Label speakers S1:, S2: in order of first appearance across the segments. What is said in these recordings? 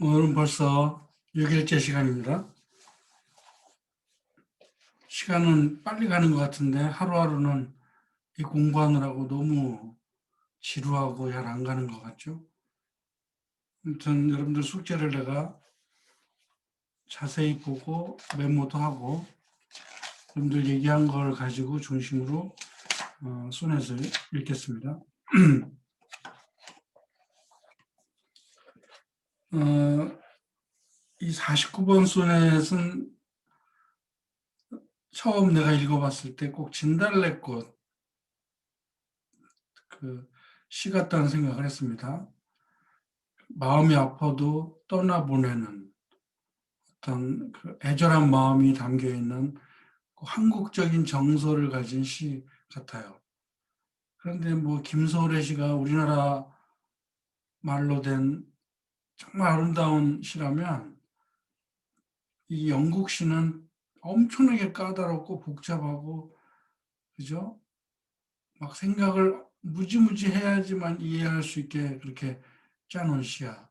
S1: 오늘은 벌써 6일째 시간입니다. 시간은 빨리 가는 것 같은데 하루하루는 이 공부하느라고 너무 지루하고 잘 안 가는 것 같죠? 아무튼 여러분들 숙제를 내가 자세히 보고 메모도 하고 여러분들 얘기한 걸 가지고 중심으로 소넷을 읽겠습니다. 이 49번 소넷은 처음 내가 읽어봤을 때 꼭 진달래꽃 시 같다는 생각을 했습니다. 마음이 아파도 떠나보내는 어떤 그 애절한 마음이 담겨 있는 그 한국적인 정서를 가진 시 같아요. 그런데 뭐 김소월의 시가 우리나라 말로 된 정말 아름다운 시라면 이 영국 시는 엄청나게 까다롭고 복잡하고 그죠? 막 생각을 무지무지 해야지만 이해할 수 있게 그렇게 짜놓은 시야.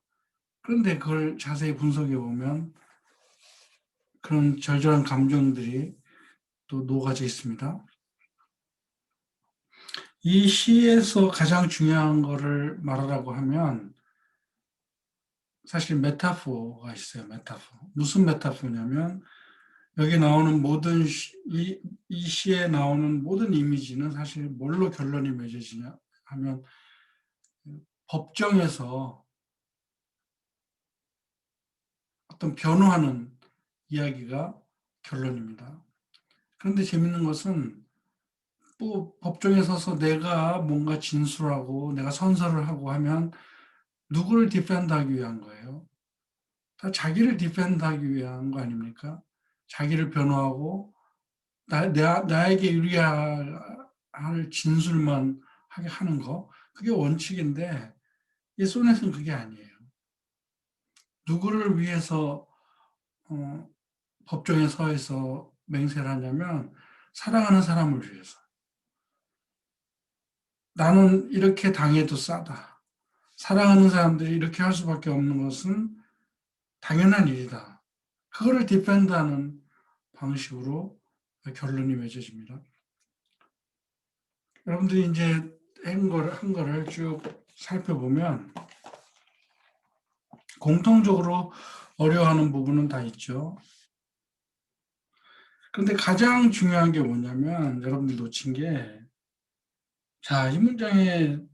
S1: 그런데 그걸 자세히 분석해 보면 그런 절절한 감정들이 또 녹아져 있습니다. 이 시에서 가장 중요한 거를 말하라고 하면 사실 메타포가 있어요. 메타포. 무슨 메타포냐면 여기 나오는 이 시에 나오는 모든 이미지는 사실 뭘로 결론이 맺어지냐 하면 법정에서 어떤 변호하는 이야기가 결론입니다. 그런데 재밌는 것은 또 법정에 서서 내가 뭔가 진술하고 내가 선서를 하고 하면 누구를 디펜드하기 위한 거예요? 다 자기를 디펜드하기 위한 거 아닙니까? 자기를 변호하고 나에게 유리할 진술만 하게 하는 거. 그게 원칙인데 이 소넷은 그게 아니에요. 누구를 위해서 법정에 서서 맹세를 하냐면 사랑하는 사람을 위해서. 나는 이렇게 당해도 싸다. 사랑하는 사람들이 이렇게 할 수밖에 없는 것은 당연한 일이다. 그거를 디펜드하는 방식으로 결론이 맺어집니다. 여러분들이 이제 한 거를 쭉 살펴보면 공통적으로 어려워하는 부분은 다 있죠. 그런데 가장 중요한 게 뭐냐면 여러분들 놓친 게 자, 이 문장의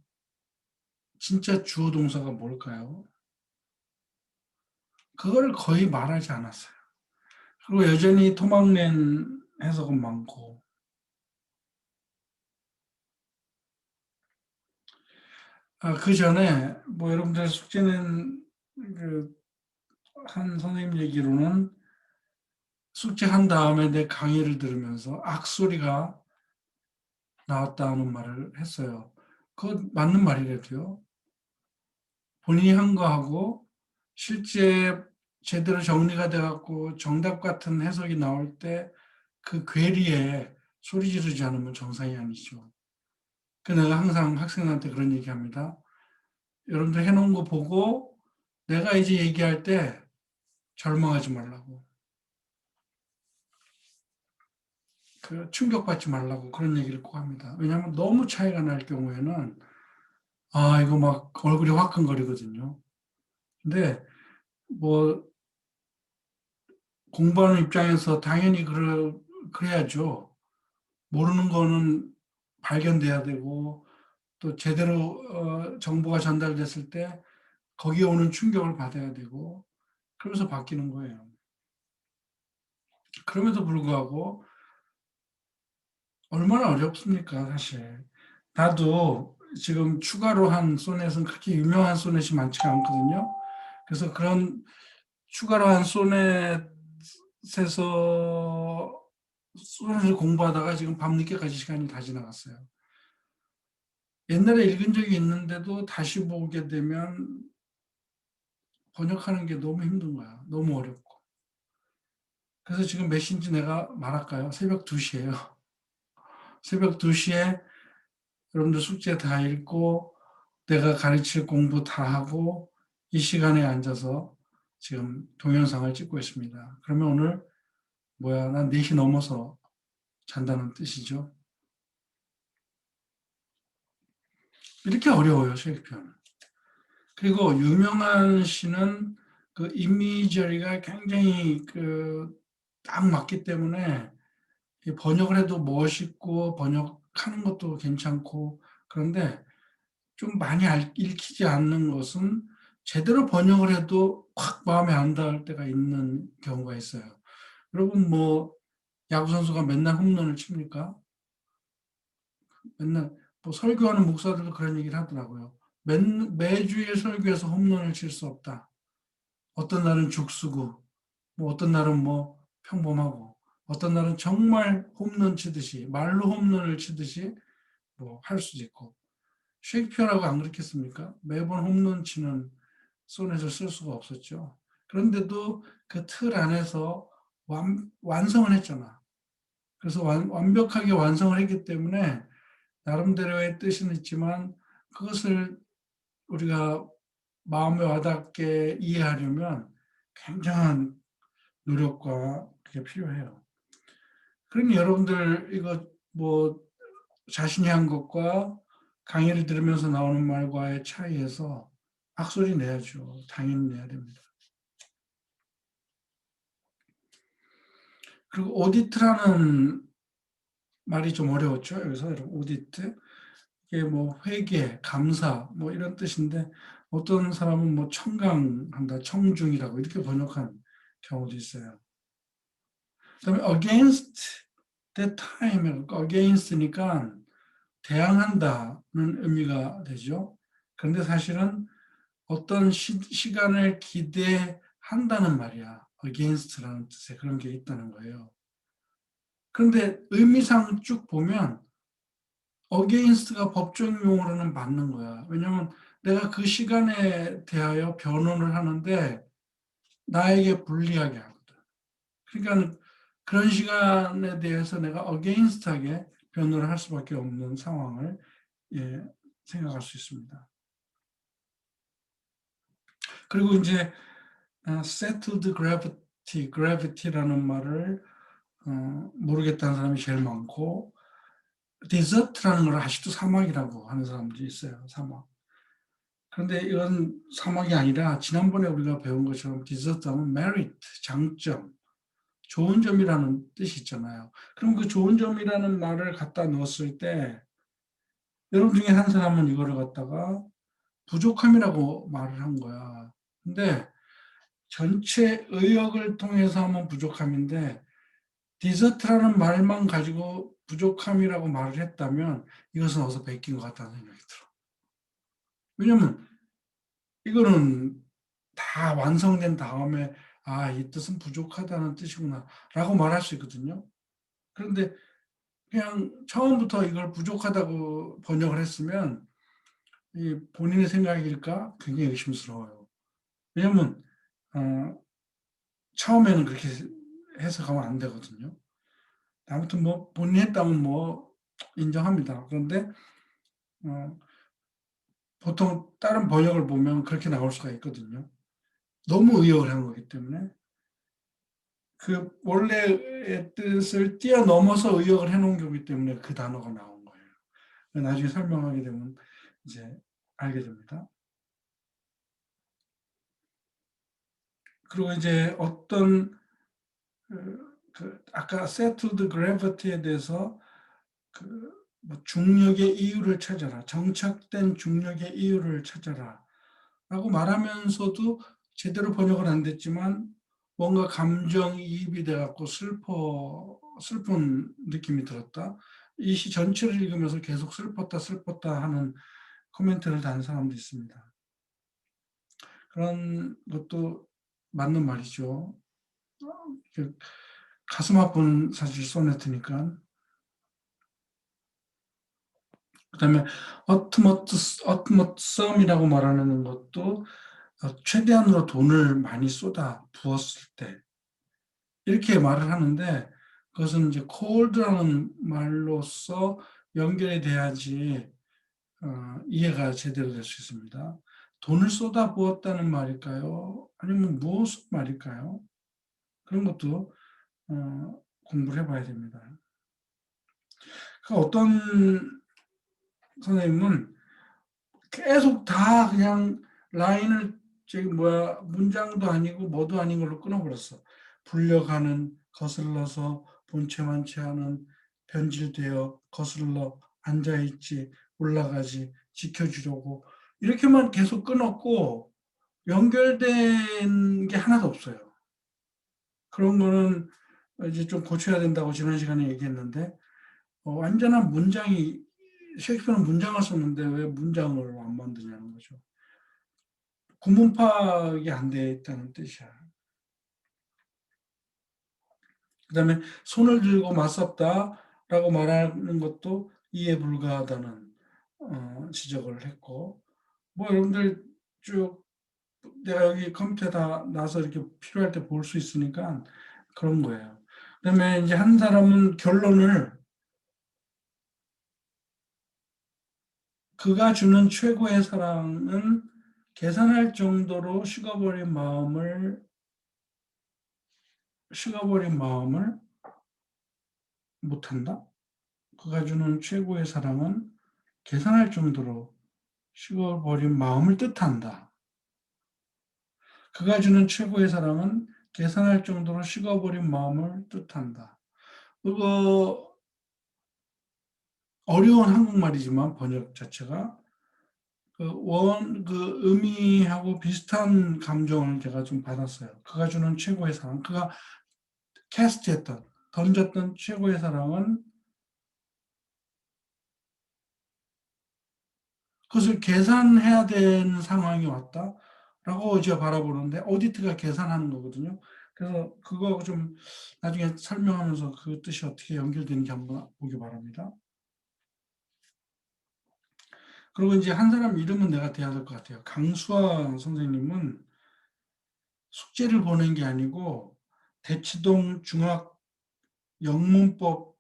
S1: 진짜 주어 동사가 뭘까요? 그걸 거의 말하지 않았어요. 그리고 여전히 토막낸 해석은 많고 그 전에 뭐 여러분들 숙제는 한 선생님 얘기로는 숙제한 다음에 내 강의를 들으면서 악소리가 나왔다는 말을 했어요. 그건 맞는 말이래도요. 본인이 한 거하고 실제 제대로 정리가 돼갖고 정답 같은 해석이 나올 때 그 괴리에 소리 지르지 않으면 정상이 아니죠. 그 내가 항상 학생한테 그런 얘기 합니다. 여러분들 해놓은 거 보고 내가 이제 얘기할 때 절망하지 말라고. 그 충격받지 말라고 그런 얘기를 꼭 합니다. 왜냐하면 너무 차이가 날 경우에는 이거 막 얼굴이 화끈거리거든요. 근데 뭐 공부하는 입장에서 당연히 그래야죠. 모르는 거는 발견돼야 되고 또 제대로 정보가 전달됐을 때 거기에 오는 충격을 받아야 되고 그러면서 바뀌는 거예요. 그럼에도 불구하고 얼마나 어렵습니까, 사실. 나도 지금 추가로 한 소넷은 그렇게 유명한 소넷이 많지가 않거든요. 그래서 그런 추가로 한 소넷을 공부하다가 지금 밤늦게까지 시간이 다 지나갔어요. 옛날에 읽은 적이 있는데도 다시 보게 되면 번역하는 게 너무 힘든 거야. 너무 어렵고. 그래서 지금 몇 시인지 내가 말할까요? 새벽 2시예요. 새벽 2시에 여러분들 숙제 다 읽고 내가 가르칠 공부 다 하고 이 시간에 앉아서 지금 동영상을 찍고 있습니다. 그러면 오늘 뭐야, 난 4시 넘어서 잔다는 뜻이죠. 이렇게 어려워요, 셰익스피어는. 그리고 유명한 시는 그 이미저리가 굉장히 딱 맞기 때문에 번역을 해도 멋있고 번역하는 것도 괜찮고, 그런데 좀 많이 읽히지 않는 것은 제대로 번역을 해도 확 마음에 안 닿을 때가 있는 경우가 있어요. 여러분 뭐 야구 선수가 맨날 홈런을 칩니까? 맨날 뭐 설교하는 목사들도 그런 얘기를 하더라고요. 매주일 설교에서 홈런을 칠 수 없다. 어떤 날은 죽수고, 뭐 어떤 날은 뭐 평범하고, 어떤 날은 정말 홈런 치듯이 말로 홈런을 치듯이 뭐 할 수도 있고. 셰익스피어라고 안 그렇겠습니까? 매번 홈런 치는 소넷을 쓸 수가 없었죠. 그런데도 그 틀 안에서 완성을 했잖아. 그래서 완벽하게 완성을 했기 때문에 나름대로의 뜻은 있지만 그것을 우리가 마음에 와닿게 이해하려면 굉장한 노력과 그게 필요해요. 그러니 여러분들 이거 뭐 자신이 한 것과 강의를 들으면서 나오는 말과의 차이에서 악소리 내야죠. 당연히 내야 됩니다. 그리고 오디트라는 말이 좀 어려웠죠. 여기서 오디트. 이게 뭐 회계, 감사 뭐 이런 뜻인데 어떤 사람은 뭐 청강한다, 청중이라고 이렇게 번역한 경우도 있어요. 그다음에 against that time, against니까 대항한다는 의미가 되죠. 그런데 사실은 어떤 시간을 기대한다는 말이야. against라는 뜻의 그런 게 있다는 거예요. 그런데 의미상 쭉 보면 against가 법적 용어로는 맞는 거야. 왜냐하면 내가 그 시간에 대하여 변론을 하는데 나에게 불리하게 하거든. 그러니까 그런 시간에 대해서 내가 against하게 변론을 할 수밖에 없는 상황을 생각할 수 있습니다. 그리고 이제 settled gravity라는 말을 모르겠다는 사람이 제일 많고 desert라는 걸 아직도 사막이라고 하는 사람들이 있어요. 사막. 그런데 이건 사막이 아니라 지난번에 우리가 배운 것처럼 desert하면 merit, 장점, 좋은 점이라는 뜻이 있잖아요. 그럼 그 좋은 점이라는 말을 갖다 넣었을 때 여러분 중에 한 사람은 이거를 갖다가 부족함이라고 말을 한 거야. 근데 전체 의역을 통해서 하면 부족함인데 디저트라는 말만 가지고 부족함이라고 말을 했다면 이것은 어디서 베낀 것 같다는 생각이 들어. 왜냐면 이거는 다 완성된 다음에 이 뜻은 부족하다는 뜻이구나 라고 말할 수 있거든요. 그런데 그냥 처음부터 이걸 부족하다고 번역을 했으면 이 본인의 생각일까 굉장히 의심스러워요. 왜냐면 처음에는 그렇게 해석하면 안 되거든요. 아무튼 뭐 본인이 했다면 뭐 인정합니다. 그런데 보통 다른 번역을 보면 그렇게 나올 수가 있거든요. 너무 의역을 한 거기 때문에 그 원래의 뜻을 뛰어넘어서 의역을 해놓은 거기 때문에 그 단어가 나온 거예요. 나중에 설명하게 되면 이제 알게 됩니다. 그리고 이제 어떤 아까 settled gravity에 대해서 뭐 중력의 이유를 찾아라, 정착된 중력의 이유를 찾아라 라고 말하면서도 제대로 번역은 안 됐지만 뭔가 감정이입이 돼갖고 슬픈 느낌이 들었다. 이 시 전체를 읽으면서 계속 슬펐다 하는 코멘트를 단 사람도 있습니다. 그런 것도 맞는 말이죠. 가슴 아픈 사실 소네트니까. 그다음에 어트머썸이라고 말하는 것도 최대한으로 돈을 많이 쏟아 부었을 때 이렇게 말을 하는데 그것은 이제 cold라는 말로서 연결이 돼야지 이해가 제대로 될 수 있습니다. 돈을 쏟아부었다는 말일까요? 아니면 무엇 말일까요? 그런 것도 공부를 해봐야 됩니다. 어떤 선생님은 계속 다 그냥 라인을 문장도 아니고 뭐도 아닌 걸로 끊어버렸어. 불려가는, 거슬러서 본체만 체하는, 변질되어 거슬러 앉아있지, 올라가지, 지켜주려고 이렇게만 계속 끊었고 연결된 게 하나도 없어요. 그런 거는 이제 좀 고쳐야 된다고 지난 시간에 얘기했는데 완전한 문장이 셰익스피어는 문장을 썼는데 왜 문장을 안 만드냐는 거죠. 구문 파악이 안 돼 있다는 뜻이야. 그 다음에 손을 들고 맞섰다라고 말하는 것도 이해 불가하다는 지적을 했고 뭐 여러분들 쭉 내가 여기 컴퓨터에다 놔서 이렇게 필요할 때 볼 수 있으니까 그런 거예요. 그 다음에 이제 한 사람은 결론을 그가 주는 최고의 사랑은 계산할 정도로 식어버린 마음을 못한다. 그가 주는 최고의 사랑은 계산할 정도로 식어버린 마음을 뜻한다. 그가 주는 최고의 사랑은 계산할 정도로 식어버린 마음을 뜻한다. 그거 어려운 한국말이지만 번역 자체가 그 의미하고 비슷한 감정을 제가 좀 받았어요. 그가 주는 최고의 사랑, 그가 던졌던 최고의 사랑은 그것을 계산해야 되는 상황이 왔다라고 이제 바라보는데 오디트가 계산하는 거거든요. 그래서 그거 좀 나중에 설명하면서 그 뜻이 어떻게 연결되는지 한번 보기 바랍니다. 그리고 이제 한 사람 이름은 내가 대야 될 것 같아요. 강수아 선생님은 숙제를 보낸 게 아니고 대치동 중학 영문법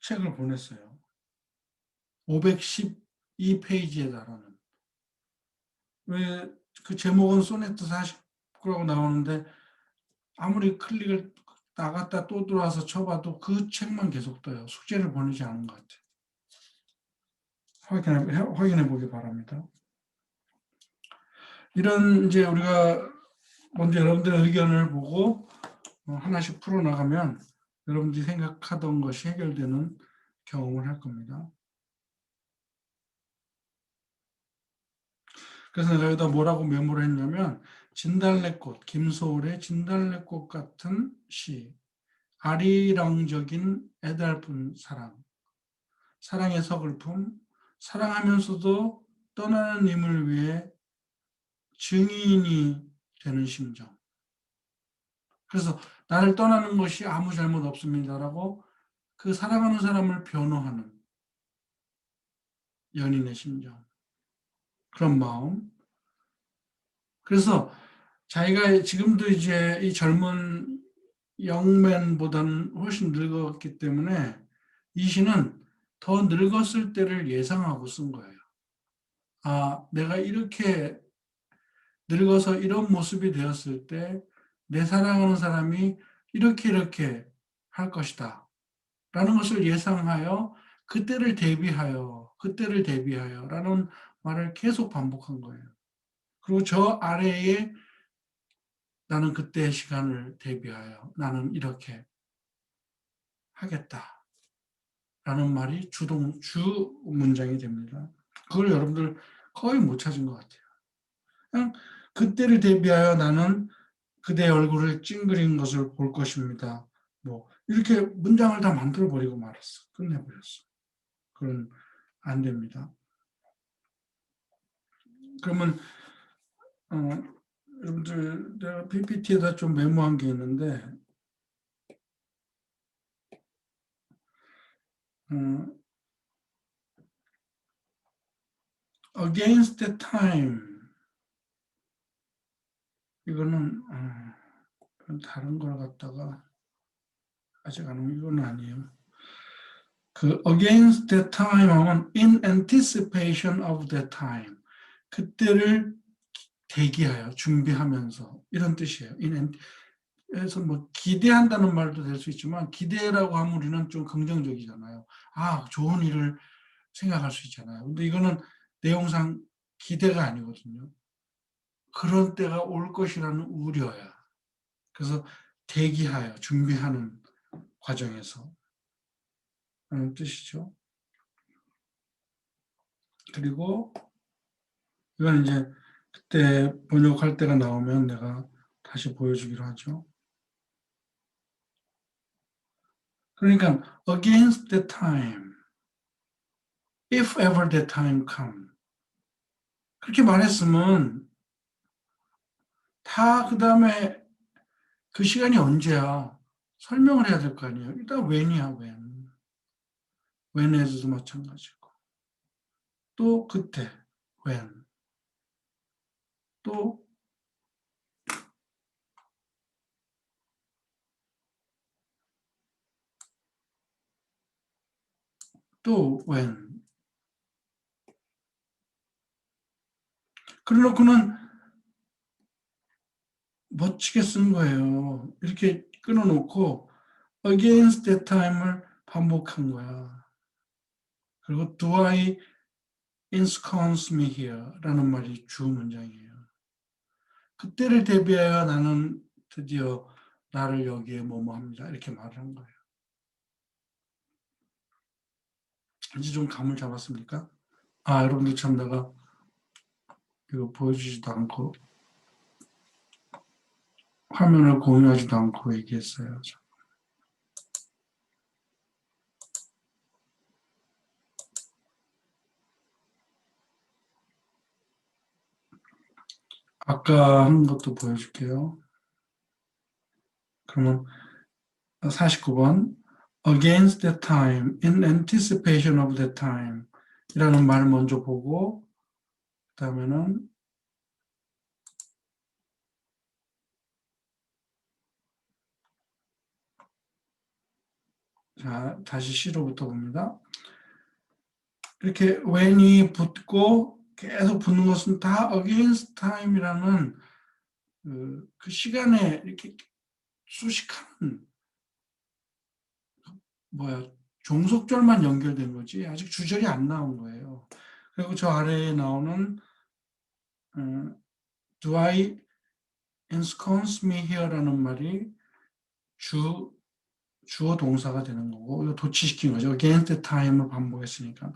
S1: 책을 보냈어요. 512페이지에 달하는. 왜 그 제목은 소네트 49라고 나오는데 아무리 클릭을 나갔다 또 들어와서 쳐봐도 그 책만 계속 떠요. 숙제를 보내지 않은 것 같아요. 확인해 보기 바랍니다. 이런 이제 우리가 먼저 여러분들의 의견을 보고 하나씩 풀어나가면 여러분들이 생각하던 것이 해결되는 경험을 할 겁니다. 그래서 내가 여기다 뭐라고 메모를 했냐면 진달래꽃, 김소월의 진달래꽃 같은 시, 아리랑적인 애달픈 사랑, 사랑의 서글픔, 사랑하면서도 떠나는 님을 위해 증인이 되는 심정. 그래서 나를 떠나는 것이 아무 잘못 없습니다라고 그 사랑하는 사람을 변호하는 연인의 심정. 그런 마음. 그래서 자기가 지금도 이제 이 젊은 영맨보다는 훨씬 늙었기 때문에 이 시는 더 늙었을 때를 예상하고 쓴 거예요. 아, 내가 이렇게 늙어서 이런 모습이 되었을 때 내 사랑하는 사람이 이렇게 할 것이다. 라는 것을 예상하여 그때를 대비하여 라는 말을 계속 반복한 거예요. 그리고 저 아래에 나는 그때의 시간을 대비하여 나는 이렇게 하겠다. 라는 말이 주 문장이 됩니다. 그걸 여러분들 거의 못 찾은 것 같아요. 그냥 그때를 대비하여 나는 그대의 얼굴을 찡그린 것을 볼 것입니다. 뭐 이렇게 문장을 다 만들어 버리고 말았어. 끝내버렸어. 그건 안 됩니다. 그러면 여러분들 내가 PPT에다 좀 메모한 게 있는데 against the time 이거는 다른 걸 갖다가 아직 안 이건 아니에요. 그 against that time 하면 in anticipation of that time 그때를 대기하여, 준비하면서 이런 뜻이에요. 그래서 뭐 기대한다는 말도 될 수 있지만 기대라고 하면 우리는 좀 긍정적이잖아요. 아, 좋은 일을 생각할 수 있잖아요. 근데 이거는 내용상 기대가 아니거든요. 그런 때가 올 것이라는 우려야. 그래서 대기하여, 준비하는 과정에서 하는 뜻이죠. 그리고 이건 이제 그때 번역할 때가 나오면 내가 다시 보여주기로 하죠. 그러니까 against the time, if ever the time come. 그렇게 말했으면 다 그 다음에 그 시간이 언제야? 설명을 해야 될 거 아니에요. 일단 when이야, when. when에서도 마찬가지고. 또 그때, when. 또 when. 그래놓고는 멋지게 쓴 거예요. 이렇게 끊어놓고 against that time을 반복한 거야. 그리고 do I ensconce me here 라는 말이 주 문장이에요. 그때를 대비하여 나는 드디어 나를 여기에 뭐뭐합니다. 이렇게 말을 한 거예요. 이제 좀 감을 잡았습니까? 아, 여러분들 참 내가 이거 보여주지도 않고 화면을 공유하지도 않고 얘기했어요. 아까 한 것도 보여줄게요. 그러면 49번 against that time, in anticipation of that time 이라는 말을 먼저 보고 그 다음에는 자, 다시 C로부터 봅니다. 이렇게 when이 붙고 계속 붙는 것은 다 against time이라는 그 시간에 이렇게 수식하는 종속절만 연결된 거지 아직 주절이 안 나온 거예요. 그리고 저 아래에 나오는 do I ensconce me here라는 말이 주어 동사가 되는 거고 이거 도치시킨 거죠. against the time을 반복했으니까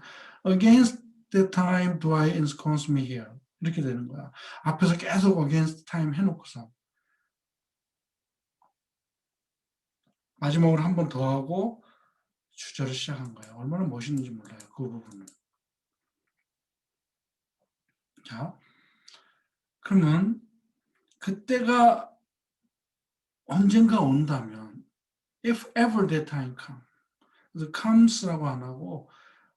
S1: against the time do I ensconce me here 이렇게 되는 거야. 앞에서 계속 against time 해놓고서 마지막으로 한 번 더 하고 주절을 시작한 거예요. 얼마나 멋있는지 몰라요. 그 부분은. 자, 그러면 그때가 언젠가 온다면 if ever that time come 그래서 comes라고 안 하고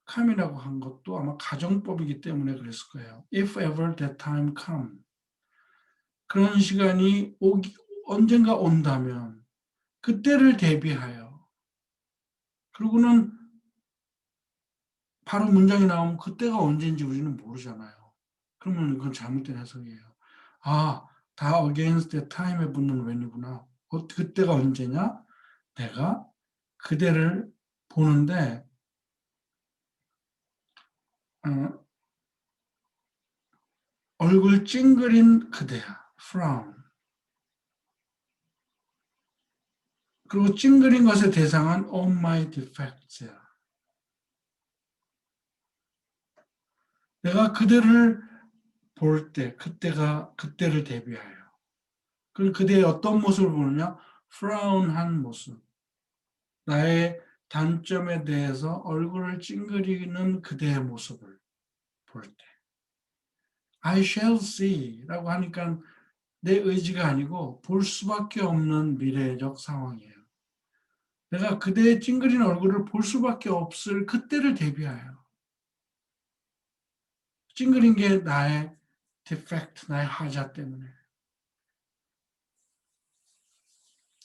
S1: come이라고 한 것도 아마 가정법이기 때문에 그랬을 거예요. if ever that time come 그런 시간이 언젠가 온다면 그때를 대비하여 그리고는 바로 문장이 나오면 그때가 언제인지 우리는 모르잖아요. 그러면 그건 잘못된 해석이에요. 아, 다 against the time에 붙는 when이구나. 그때가 언제냐? 내가 그대를 보는데 얼굴 찡그린 그대야. frown. 그리고 찡그린 것의 대상은 all my defects야. 내가 그대를 볼 때, 그때를 대비하여. 그리고 그대의 어떤 모습을 보느냐? frown한 모습. 나의 단점에 대해서 얼굴을 찡그리는 그대의 모습을 볼 때. I shall see 라고 하니까 내 의지가 아니고 볼 수밖에 없는 미래적 상황이에요. 내가 그대의 찡그린 얼굴을 볼 수밖에 없을 그때를 대비하여. 찡그린 게 나의 defect, 나의 하자 때문에.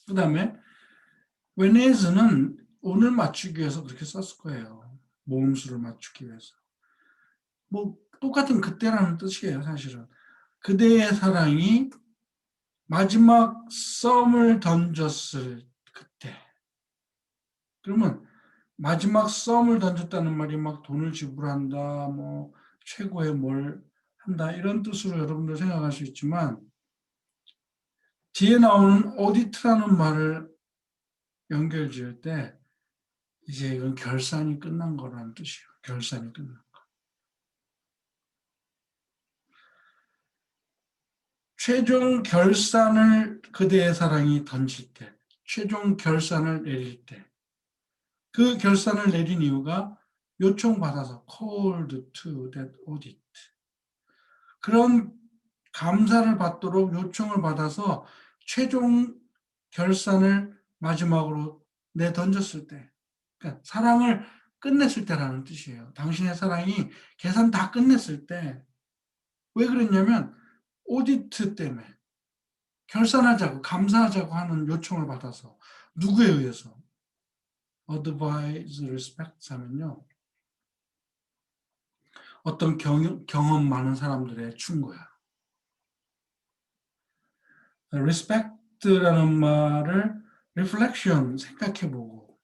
S1: 그 다음에 whenas는 오늘 맞추기 위해서 그렇게 썼을 거예요. 모음수를 맞추기 위해서. 뭐 똑같은 그때라는 뜻이에요, 사실은. 그대의 사랑이 마지막 썸을 던졌을 그때. 그러면 마지막 썸을 던졌다는 말이 막 돈을 지불한다, 뭐 최고의 뭘 한다 이런 뜻으로 여러분들 생각할 수 있지만 뒤에 나오는 오디트라는 말을 연결 지을 때 이제 이건 결산이 끝난 거라는 뜻이에요. 결산이 끝난 거. 최종 결산을 그대의 사랑이 던질 때, 최종 결산을 내릴 때, 그 결산을 내린 이유가 요청받아서 called to that audit. 그런 감사를 받도록 요청을 받아서 최종 결산을 마지막으로 내던졌을 때, 그러니까 사랑을 끝냈을 때라는 뜻이에요. 당신의 사랑이 계산 다 끝냈을 때, 왜 그랬냐면 오디트 때문에 결산하자고 감사하자고 하는 요청을 받아서 누구에 의해서 advise respect 하면요 어떤 경험 많은 사람들의 충고야. respect라는 말을 reflection 생각해보고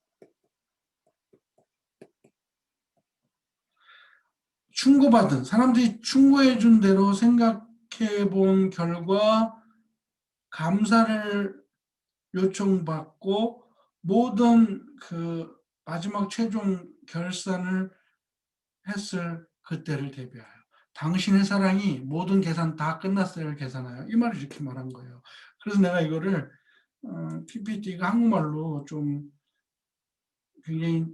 S1: 충고받은 사람들이 충고해준 대로 생각해본 결과 감사를 요청받고 모든 그 마지막 최종 결산을 했을 그때를 대비하여 당신의 사랑이 모든 계산 다 끝났어요 계산하여 이 말을 이렇게 말한 거예요. 그래서 내가 이거를 PPT가 한국말로 좀 굉장히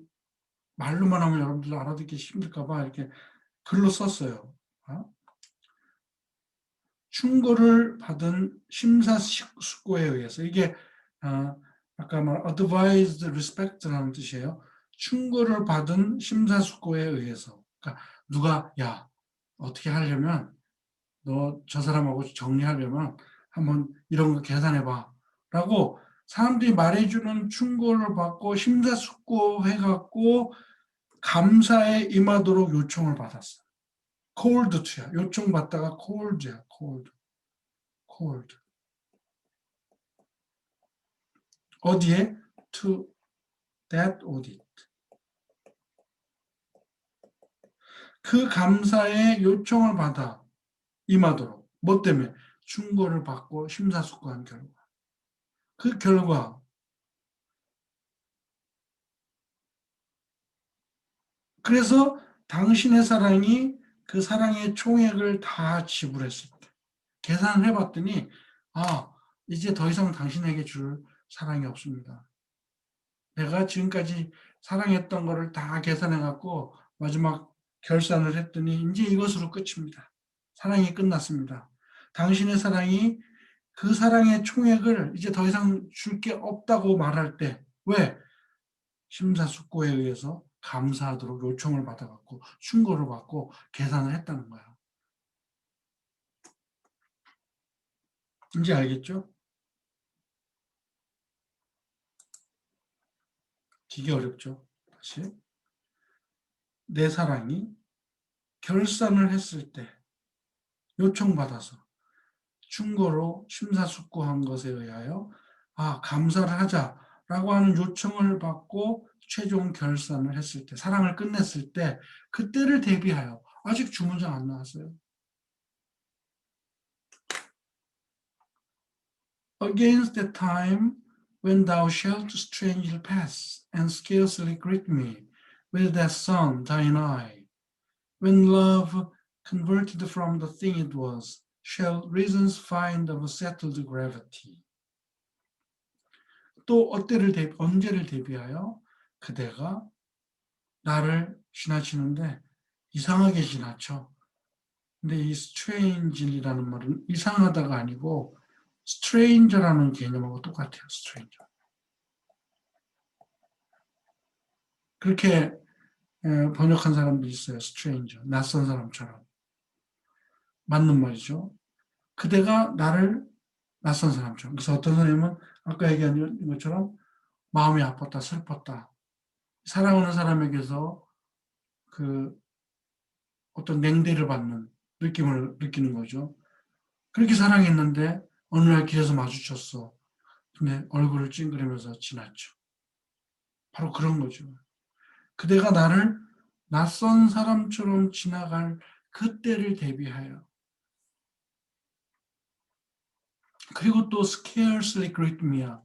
S1: 말로만 하면 여러분들 알아듣기 힘들까 봐 이렇게 글로 썼어요. 충고를 받은 심사숙고에 의해서 이게 아까 말 advised respect라는 뜻이에요. 충고를 받은 심사숙고에 의해서 그러니까 누가 야 어떻게 하려면 너 저 사람하고 정리하려면 한번 이런 거 계산해봐 라고 사람들이 말해주는 충고를 받고 심사숙고해갖고 감사에 임하도록 요청을 받았어. called to야. 요청받다가 called야. called. 어디에? to that audit. 그 감사에 요청을 받아 임하도록. 뭐 때문에? 충고를 받고 심사숙고한 결과. 그 결과 그래서 당신의 사랑이 그 사랑의 총액을 다 지불했을 때 계산을 해봤더니 이제 더 이상 당신에게 줄 사랑이 없습니다. 내가 지금까지 사랑했던 거를 다 계산해갖고 마지막 결산을 했더니 이제 이것으로 끝입니다. 사랑이 끝났습니다. 당신의 사랑이 그 사랑의 총액을 이제 더 이상 줄 게 없다고 말할 때 왜? 심사숙고에 의해서 감사하도록 요청을 받아갖고 충고를 받고 계산을 했다는 거야. 이제 알겠죠? 되게 어렵죠? 다시. 내 사랑이 결산을 했을 때 요청받아서 충고로 심사숙고한 것에 의하여 감사를 하자라고 하는 요청을 받고 최종 결산을 했을 때, 사랑을 끝냈을 때 그때를 대비하여 아직 주문장 안 나왔어요. Against the time when thou shalt strangely pass and scarcely greet me with that sun thine eye, when love converted from the thing it was, shall reasons find of settled gravity. 또 언제를 대비하여 그대가 나를 지나치는데 이상하게 지나쳐. 근데 이 strangely라는 말은 이상하다가 아니고 stranger라는 개념하고 똑같아요. stranger. 그렇게 번역한 사람도 있어요. stranger, 낯선 사람처럼. 맞는 말이죠. 그대가 나를 낯선 사람처럼. 그래서 어떤 선생님은 아까 얘기한 것처럼 마음이 아팠다, 슬펐다. 사랑하는 사람에게서 그 어떤 냉대를 받는 느낌을 느끼는 거죠. 그렇게 사랑했는데 어느 날 길에서 마주쳤어. 근데 얼굴을 찡그리면서 지났죠. 바로 그런 거죠. 그대가 나를 낯선 사람처럼 지나갈 그때를 대비하여, 그리고 또 scarcely greet me야.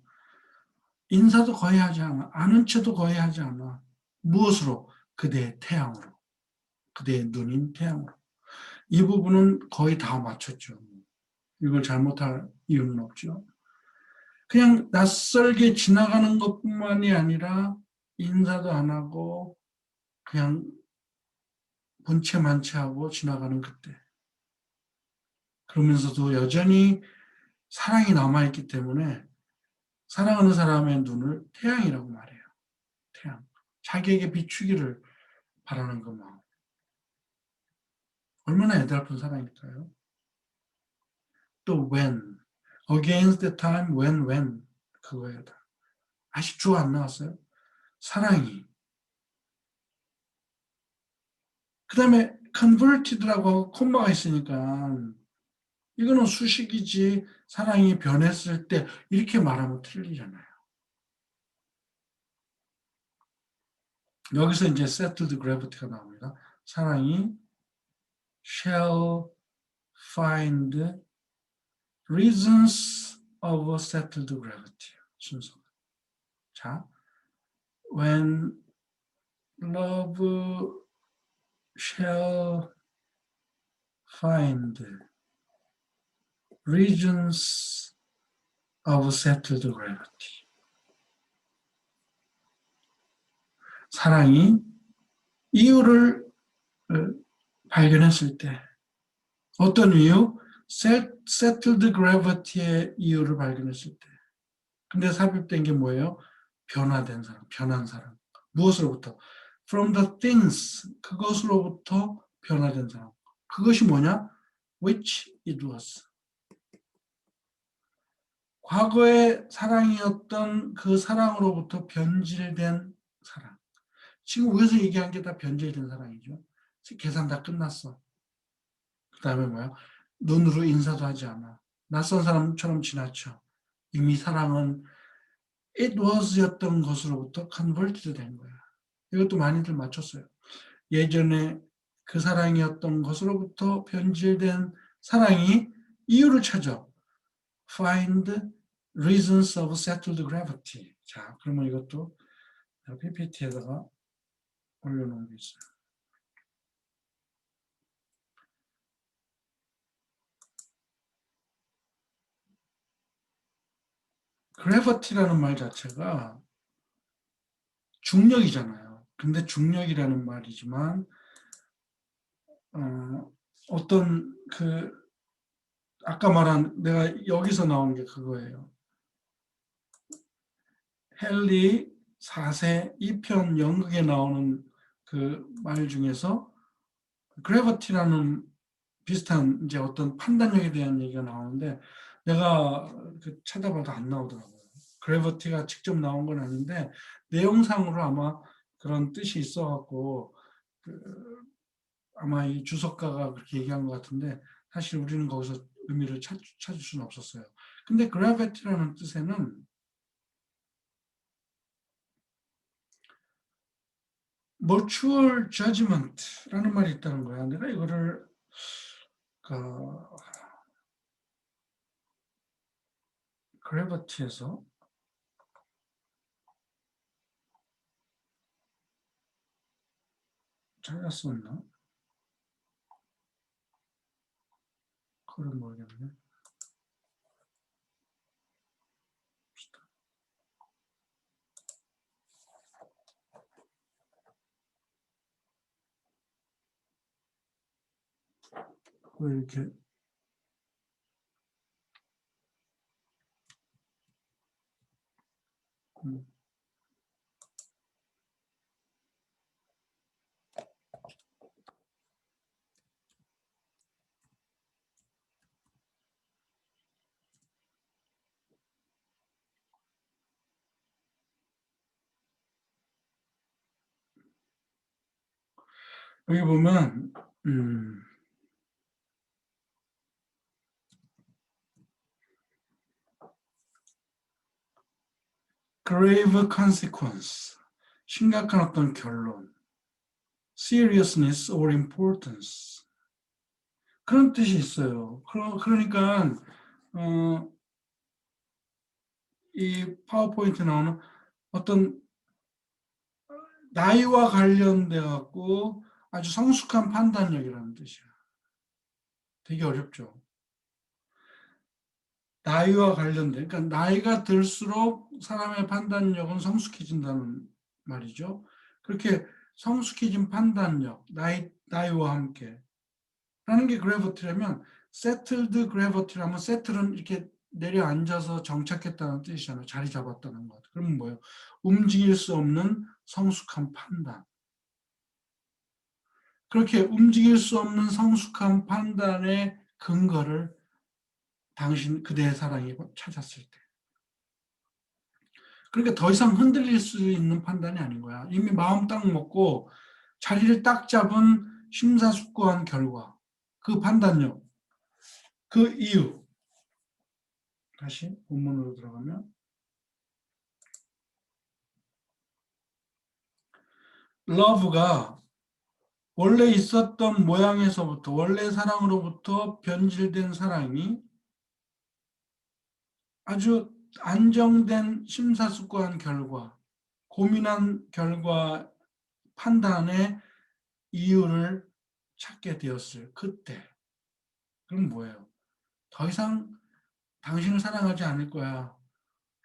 S1: 인사도 거의 하지 않아. 아는 체도 거의 하지 않아. 무엇으로? 그대의 태양으로. 그대의 눈인 태양으로. 이 부분은 거의 다 맞췄죠. 이걸 잘못할 이유는 없죠. 그냥 낯설게 지나가는 것뿐만이 아니라 인사도 안 하고 그냥 본체 만체하고 지나가는 그때. 그러면서도 여전히 사랑이 남아있기 때문에 사랑하는 사람의 눈을 태양이라고 말해요. 태양. 자기에게 비추기를 바라는 그 마음. 얼마나 애달픈 사랑일까요? 또 when, against the time when 그거예요. 아직 주어 안 나왔어요? 사랑이. 그 다음에 converted라고 하고 콤마가 있으니까 이거는 수식이지 사랑이 변했을 때 이렇게 말하면 틀리잖아요. 여기서 이제 settled gravity가 나옵니다. 사랑이 shall find reasons of a settled gravity. 순서. 자, when love shall find reasons of settled gravity. 사랑이 이유를 발견했을 때 어떤 이유? settled gravity의 이유를 발견했을 때. 근데 삽입된 게 뭐예요? 변화된 사람, 변한 사람. 무엇으로부터? From the things, 그것으로부터 변화된 사람. 그것이 뭐냐? Which it was. 과거의 사랑이었던 그 사랑으로부터 변질된 사랑. 지금 위에서 얘기한 게 다 변질된 사랑이죠. 계산 다 끝났어. 그 다음에 뭐야? 눈으로 인사도 하지 않아. 낯선 사람처럼 지나쳐. 이미 사랑은 it was였던 것으로부터 converted 된 거야. 이것도 많이들 맞췄어요. 예전에 그 사랑이었던 것으로부터 변질된 사랑이 이유를 찾아. Find reasons of settled gravity. 자, 그러면 이것도 PPT에다가 올려놓은 게 있어요. gravity라는 말 자체가 중력이잖아요. 근데 중력이라는 말이지만 어떤 그 아까 말한 내가 여기서 나온 게 그거예요. 헨리 4세 2편 연극에 나오는 그 말 중에서 그래비티라는 비슷한 이제 어떤 판단력에 대한 얘기가 나오는데 내가 그 찾아봐도 안 나오더라고요. 그래비티가 직접 나온 건 아닌데 내용상으로 아마 그런 뜻이 있어갖고 그 아마 이 주석가가 그렇게 얘기한 것 같은데 사실 우리는 거기서 의미를 찾을 수는 없었어요. 근데 그래비티라는 뜻에는 mutual judgment라는 말이 있다는 거야. 내가 이거를 그 그래비티에서 찾았었나? 그걸 모르겠네. 왜 이렇게 여기 보면 grave consequence, 심각한 어떤 결론, seriousness or importance, 그런 뜻이 있어요. 그러니까 이 파워포인트 나오는 어떤 나이와 관련돼 갖고 아주 성숙한 판단력이라는 뜻이야. 되게 어렵죠. 나이와 관련돼. 그러니까 나이가 들수록 사람의 판단력은 성숙해진다는 말이죠. 그렇게 성숙해진 판단력, 나이와 함께. 라는 게 그래비티라면, settled gravity라면 settle은 이렇게 내려앉아서 정착했다는 뜻이잖아요. 자리 잡았다는 것. 그러면 뭐예요? 움직일 수 없는 성숙한 판단. 그렇게 움직일 수 없는 성숙한 판단의 근거를 그대의 사랑이 찾았을 때. 그러니까 더 이상 흔들릴 수 있는 판단이 아닌 거야. 이미 마음 딱 먹고 자리를 딱 잡은 심사숙고한 결과, 그 판단력, 그 이유. 다시 본문으로 들어가면 러브가 원래 있었던 모양에서부터, 원래 사랑으로부터 변질된 사랑이 아주 안정된 심사숙고한 결과, 고민한 결과, 판단의 이유를 찾게 되었을 그때. 그럼 뭐예요? 더 이상 당신을 사랑하지 않을 거야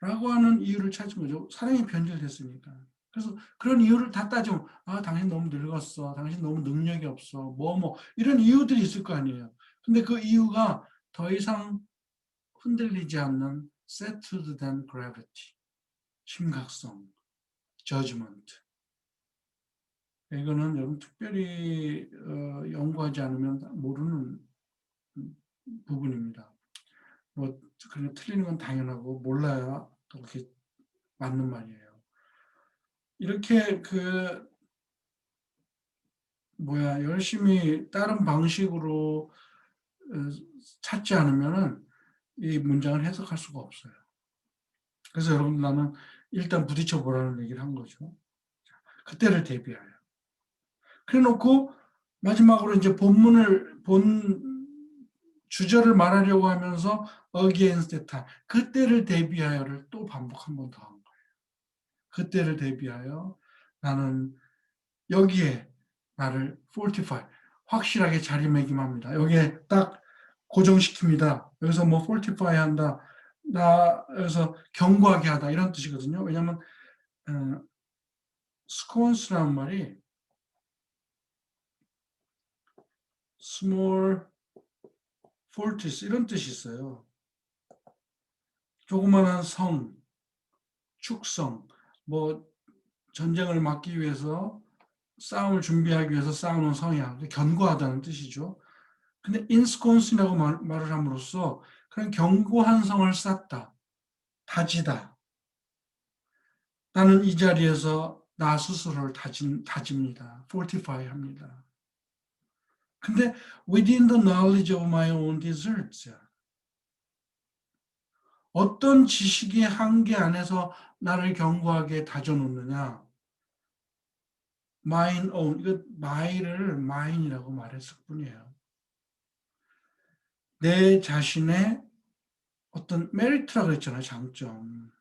S1: 라고 하는 이유를 찾은 거죠. 사랑이 변질됐으니까. 그래서 그런 이유를 다 따지면 당신 너무 늙었어. 당신 너무 능력이 없어. 이런 이유들이 있을 거 아니에요. 근데 그 이유가 더 이상 흔들리지 않는 settled than gravity, 심각성, judgment. 이거는 여러분 특별히 연구하지 않으면 모르는 부분입니다. 그냥 틀리는 건 당연하고 몰라야 그렇게 맞는 말이에요. 이렇게 열심히 다른 방식으로 찾지 않으면은 이 문장을 해석할 수가 없어요. 그래서 여러분 나는 일단 부딪혀 보라는 얘기를 한 거죠. 그때를 대비하여. 그래 놓고 마지막으로 이제 본 주절을 말하려고 하면서 against time, 그때를 대비하여를 또 반복 한 번 더 한 거예요. 그때를 대비하여 나는 여기에 나를 fortify, 확실하게 자리매김합니다. 여기에 딱 고정시킵니다. 여기서 fortify 한다. 여기서 견고하게 하다. 이런 뜻이거든요. 왜냐하면 sconce라는 말이 small fortress 이런 뜻이 있어요. 조그마한 성, 축성, 전쟁을 막기 위해서 싸움을 준비하기 위해서 쌓아놓은 성이야. 견고하다는 뜻이죠. 근데 ensconce라고 말을 함으로써 그런 견고한 성을 쌓다, 다지다. 나는 이 자리에서 나 스스로를 다집니다. fortify 합니다. 근데 within the knowledge of my own deserts, 어떤 지식의 한계 안에서 나를 견고하게 다져놓느냐. mine own, 이거 my를 mine이라고 말했을 뿐이에요. 내 자신의 어떤 메리트라고 했잖아요. 장점.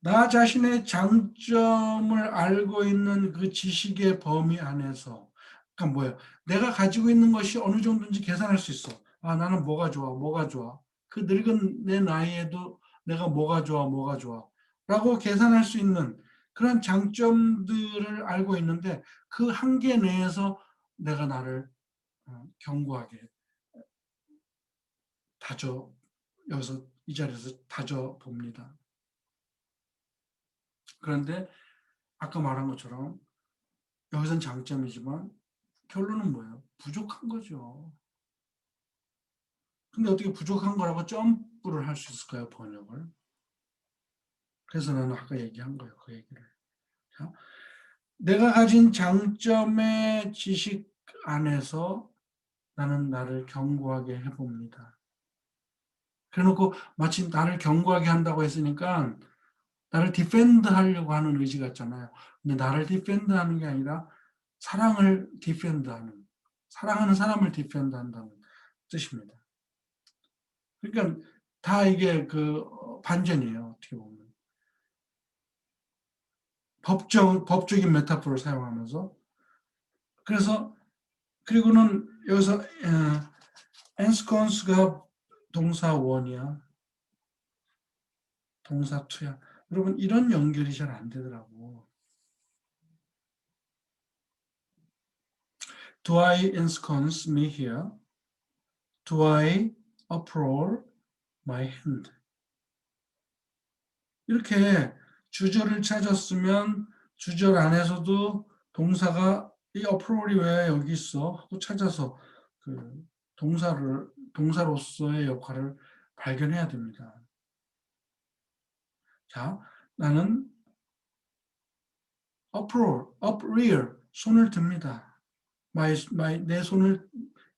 S1: 나 자신의 장점을 알고 있는 그 지식의 범위 안에서, 그러니까 뭐예요? 내가 가지고 있는 것이 어느 정도인지 계산할 수 있어. 나는 뭐가 좋아. 그 늙은 내 나이에도 내가 뭐가 좋아. 라고 계산할 수 있는 그런 장점들을 알고 있는데 그 한계 내에서 내가 나를 견고하게 여기서 이 자리에서 다져 봅니다. 그런데 아까 말한 것처럼 여기선 장점이지만 결론은 뭐예요? 부족한 거죠. 근데 어떻게 부족한 거라고 점프를 할 수 있을까요? 번역을. 그래서 나는 아까 얘기한 거예요. 그 얘기를. 자, 내가 가진 장점의 지식 안에서 나는 나를 견고하게 해봅니다. 그래놓고 마치 나를 경고하게 한다고 했으니까 나를 디펜드 하려고 하는 의지 같잖아요. 근데 나를 디펜드 하는 게 아니라 사랑을 디펜드 하는, 사랑하는 사람을 디펜드 한다는 뜻입니다. 그러니까 다 이게 그 반전이에요. 어떻게 보면. 법적인 메타포를 사용하면서. 그래서, 그리고는 여기서, ensconce가 동사 원이야. 동사 투야. 여러분, 이런 연결이 잘 안 되더라고. Do I ensconce me here? Do I uproar my hand? 이렇게 주절을 찾았으면 주절 안에서도 동사가 이 uproar이 왜 여기 있어? 하고 찾아서 그 동사로서의 역할을 발견해야 됩니다. 자, 나는 uprear, 손을 듭니다. 내 손을,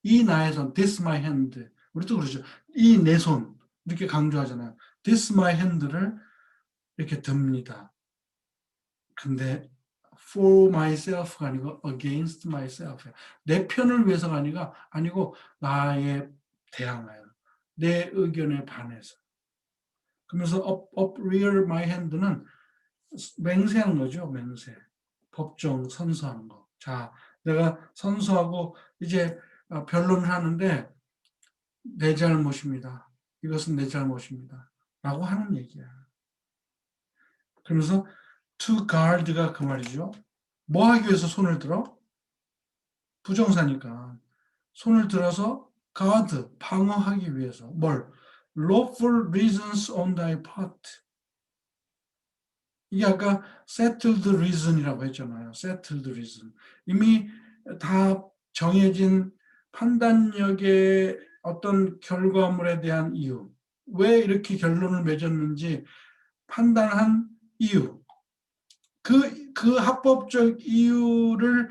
S1: 이 나의 손, this my hand. 우리도 그러죠. 이 내 손. 이렇게 강조하잖아요. this my hand를 이렇게 듭니다. 근데 for myself가 아니고 against myself. 내 편을 위해서가 아니고 나에 대항하여. 내 의견에 반해서. 그러면서 uprear my hand는 맹세하는 거죠. 맹세. 법정 선서하는 거. 자, 내가 선서하고 이제 변론을 하는데 내 잘못입니다. 이것은 내 잘못입니다. 라고 하는 얘기야. 그러면서 to guard가 그 말이죠. 뭐 하기 위해서 손을 들어? 부정사니까. 손을 들어서 guard, 방어하기 위해서. 뭘? lawful reasons on thy part. 이게 아까 settled reason이라고 했잖아요. settled reason. 이미 다 정해진 판단력의 어떤 결과물에 대한 이유. 왜 이렇게 결론을 맺었는지 판단한 이유. 그 합법적 이유를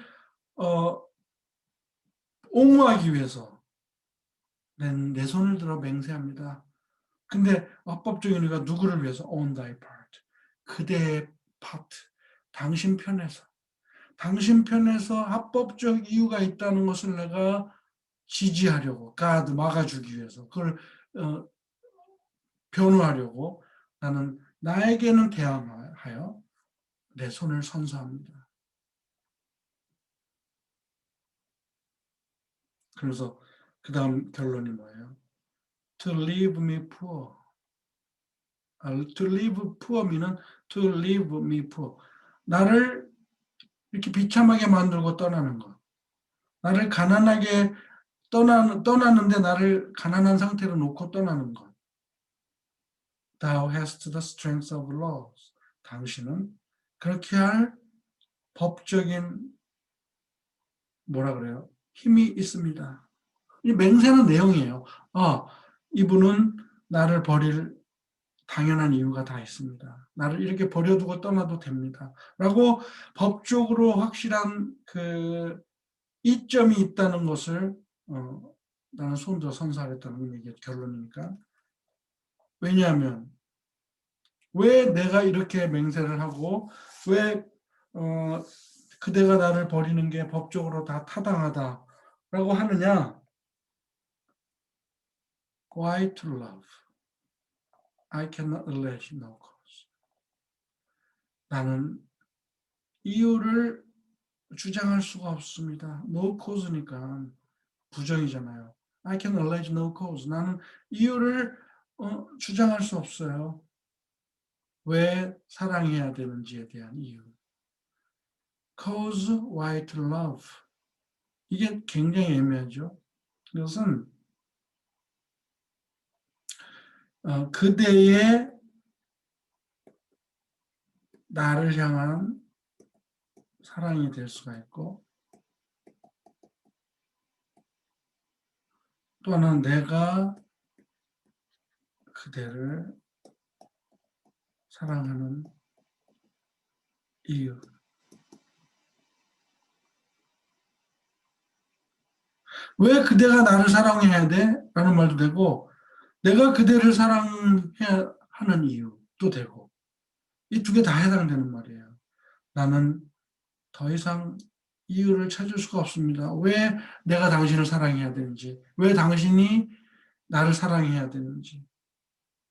S1: 옹호하기 위해서 내 손을 들어 맹세합니다. 근데 합법적인 이유가 누구를 위해서? On thy part. 그대의 part. 당신 편에서. 당신 편에서 합법적 이유가 있다는 것을 내가 지지하려고, 가드 막아주기 위해서, 그걸 변호하려고 나는 나에게는 대항하여 내 손을 선서합니다. 그래서 그 다음 결론이 뭐예요? To leave me poor. To leave poor me는 to leave me poor. 나를 이렇게 비참하게 만들고 떠나는 것. 나를 가난하게 떠나는데 나를 가난한 상태로 놓고 떠나는 것. Thou hast the strength of laws. 당신은 그렇게 할 법적인 뭐라 그래요? 힘이 있습니다. 이 맹세하는 내용이에요. 이분은 나를 버릴 당연한 이유가 다 있습니다. 나를 이렇게 버려두고 떠나도 됩니다. 라고 법적으로 확실한 그 이점이 있다는 것을 나는 손들어 선서하겠다는 게 결론이니까. 왜냐하면 왜 내가 이렇게 맹세를 하고 왜 그대가 나를 버리는 게 법적으로 다 타당하다라고 하느냐? Why to love? I cannot allege no cause. 나는 이유를 주장할 수가 없습니다. No cause니까 부정이잖아요. I can allege no cause. 나는 이유를 주장할 수 없어요. 왜 사랑해야 되는지에 대한 이유. Cause why to love. 이게 굉장히 애매하죠. 이것은 그대의 나를 향한 사랑이 될 수가 있고 또 하나는 내가 그대를 사랑하는 이유. 왜 그대가 나를 사랑해야 돼? 라는 말도 되고 내가 그대를 사랑해야 하는 이유도 되고, 이 두 개 다 해당되는 말이에요. 나는 더 이상 이유를 찾을 수가 없습니다. 왜 내가 당신을 사랑해야 되는지, 왜 당신이 나를 사랑해야 되는지,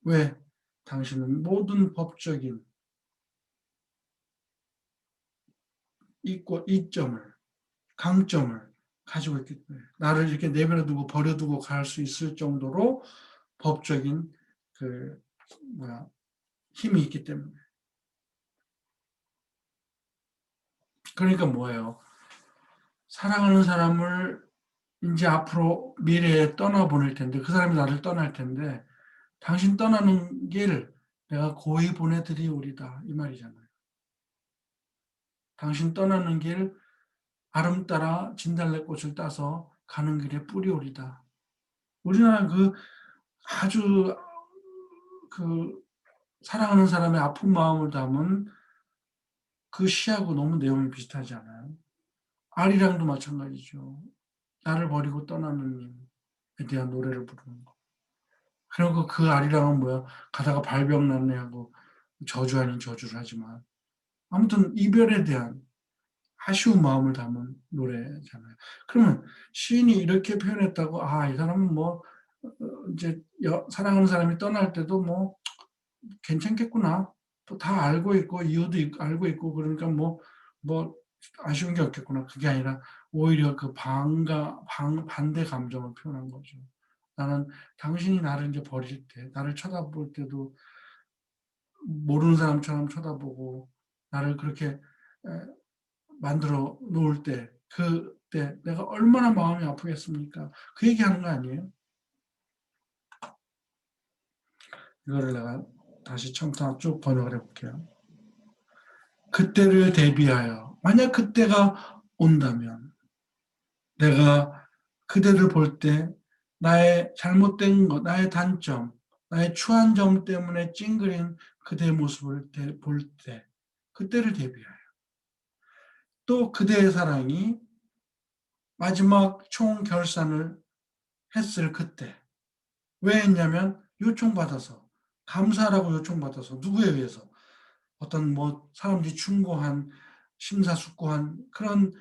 S1: 왜 당신은 모든 법적인 이점을, 강점을 가지고 있기 때문에 나를 이렇게 내버려두고 버려두고 갈 수 있을 정도로 법적인 그 힘이 있기 때문에. 그러니까 뭐예요? 사랑하는 사람을 이제 앞으로 미래에 떠나보낼 텐데 그 사람이 나를 떠날 텐데 당신 떠나는 길 내가 고이 보내드리오리다 이 말이잖아요. 당신 떠나는 길 아름 따라 진달래꽃을 따서 가는 길에 뿌리오리다. 우리나라 그 아주 그 사랑하는 사람의 아픈 마음을 담은 그 시하고 너무 내용이 비슷하지 않아요? 아리랑도 마찬가지죠. 나를 버리고 떠나는 님에 대한 노래를 부르는 거. 그리고 그 아리랑은 뭐야? 가다가 발병 났네 하고 저주 아닌 저주를 하지만 아무튼 이별에 대한 아쉬운 마음을 담은 노래잖아요. 그러면 시인이 이렇게 표현했다고 이 사람은 뭐 이제 사랑하는 사람이 떠날 때도 뭐 괜찮겠구나. 또 다 알고 있고 이유도 알고 있고 그러니까 뭐 아쉬운 게 없겠구나. 그게 아니라 오히려 그 반대 감정을 표현한 거죠. 나는 당신이 나를 이제 버릴 때, 나를 쳐다볼 때도 모르는 사람처럼 쳐다보고 나를 그렇게 만들어 놓을 때, 그때 내가 얼마나 마음이 아프겠습니까? 그 얘기하는 거 아니에요? 이거를 내가 다시 청타 쭉 번역을 해볼게요. 그때를 대비하여 만약 그때가 온다면 내가 그대를 볼 때 나의 잘못된 것, 나의 단점, 나의 추한 점 때문에 찡그린 그대의 모습을 볼 때 그때를 대비하여 또 그대의 사랑이 마지막 총결산을 했을 그때 왜 했냐면 요청받아서 감사라고 요청받아서 누구에 의해서 어떤 뭐 사람들이 충고한 심사숙고한 그런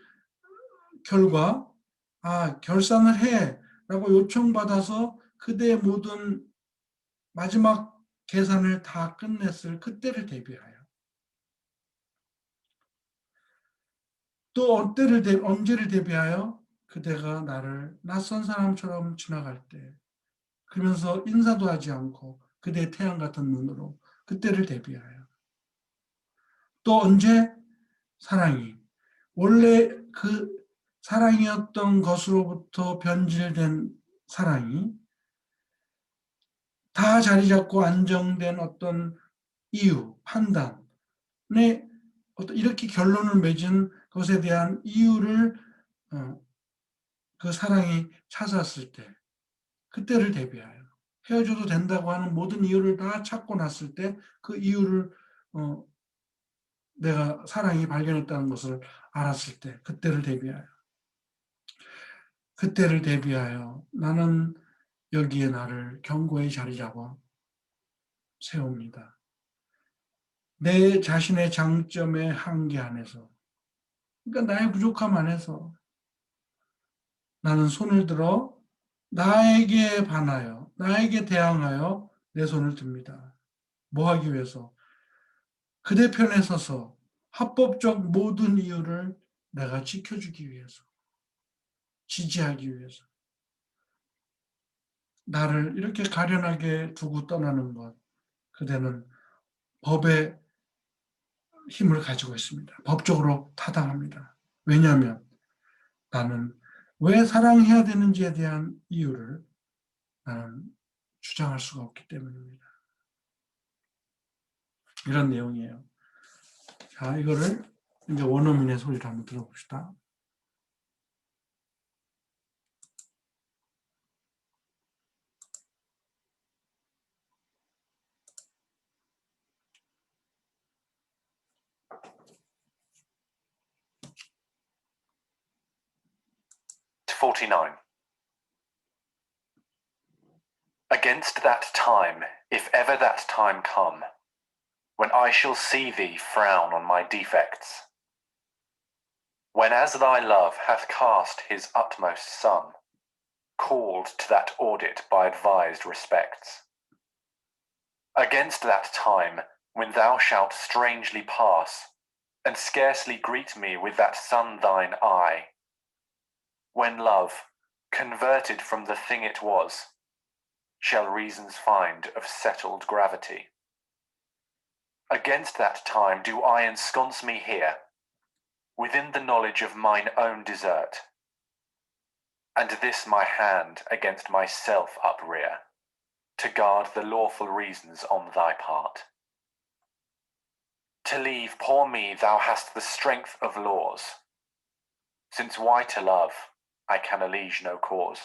S1: 결과 결산을 해라고 요청받아서 그대의 모든 마지막 계산을 다 끝냈을 그때를 대비하여 또 언제를 대비하여 그대가 나를 낯선 사람처럼 지나갈 때 그러면서 인사도 하지 않고 그대의 태양 같은 눈으로 그때를 대비하여 또 언제 사랑이 원래 그 사랑이었던 것으로부터 변질된 사랑이 다 자리 잡고 안정된 어떤 이유, 판단에 어떤 이렇게 결론을 맺은 것에 대한 이유를 그 사랑이 찾았을 때 그때를 대비하여 헤어져도 된다고 하는 모든 이유를 다 찾고 났을 때 그 이유를 내가 사랑이 발견했다는 것을 알았을 때 그때를 대비하여 나는 여기에 나를 견고히 자리 잡아 세웁니다. 내 자신의 장점의 한계 안에서 그러니까 나의 부족함 안에서 나는 손을 들어 나에게 반하여 나에게 대항하여 내 손을 듭니다. 뭐 하기 위해서? 그대 편에 서서 합법적 모든 이유를 내가 지켜주기 위해서 지지하기 위해서 나를 이렇게 가련하게 두고 떠나는 것 그대는 법의 힘을 가지고 있습니다. 법적으로 타당합니다. 왜냐하면 나는 왜 사랑해야 되는지에 대한 이유를 나는 주장할 수가 없기 때문입니다. 이런 내용이에요. 자, 이거를 이제 원어민의 소리를 한번 들어봅시다.
S2: (49) Against that time, if ever that time come, when I shall see thee frown on my defects, when as thy love hath cast his utmost sun, called to that audit by advised respects, against that time, when thou shalt strangely pass, and scarcely greet me with that sun thine eye, when love, converted from the thing it was, shall reasons find of settled gravity, against that time do I ensconce me here, within the knowledge of mine own desert, and this my hand against myself uprear, to guard the lawful reasons on thy part. To leave poor me thou hast the strength of laws, since why to love I can allege no cause.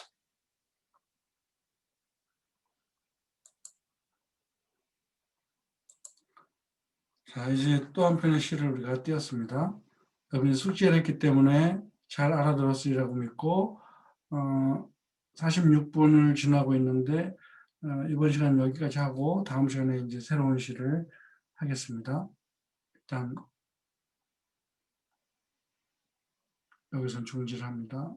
S1: 자, 이제 또 한편의 시를 우리가 띄었습니다. 여러분이 숙지를 했기 때문에 잘 알아들었으리라고 믿고 46분을 지나고 있는데 이번 시간 여기까지 하고 다음 시간에 이제 새로운 시를 하겠습니다. 일단 여기서 중지를 합니다.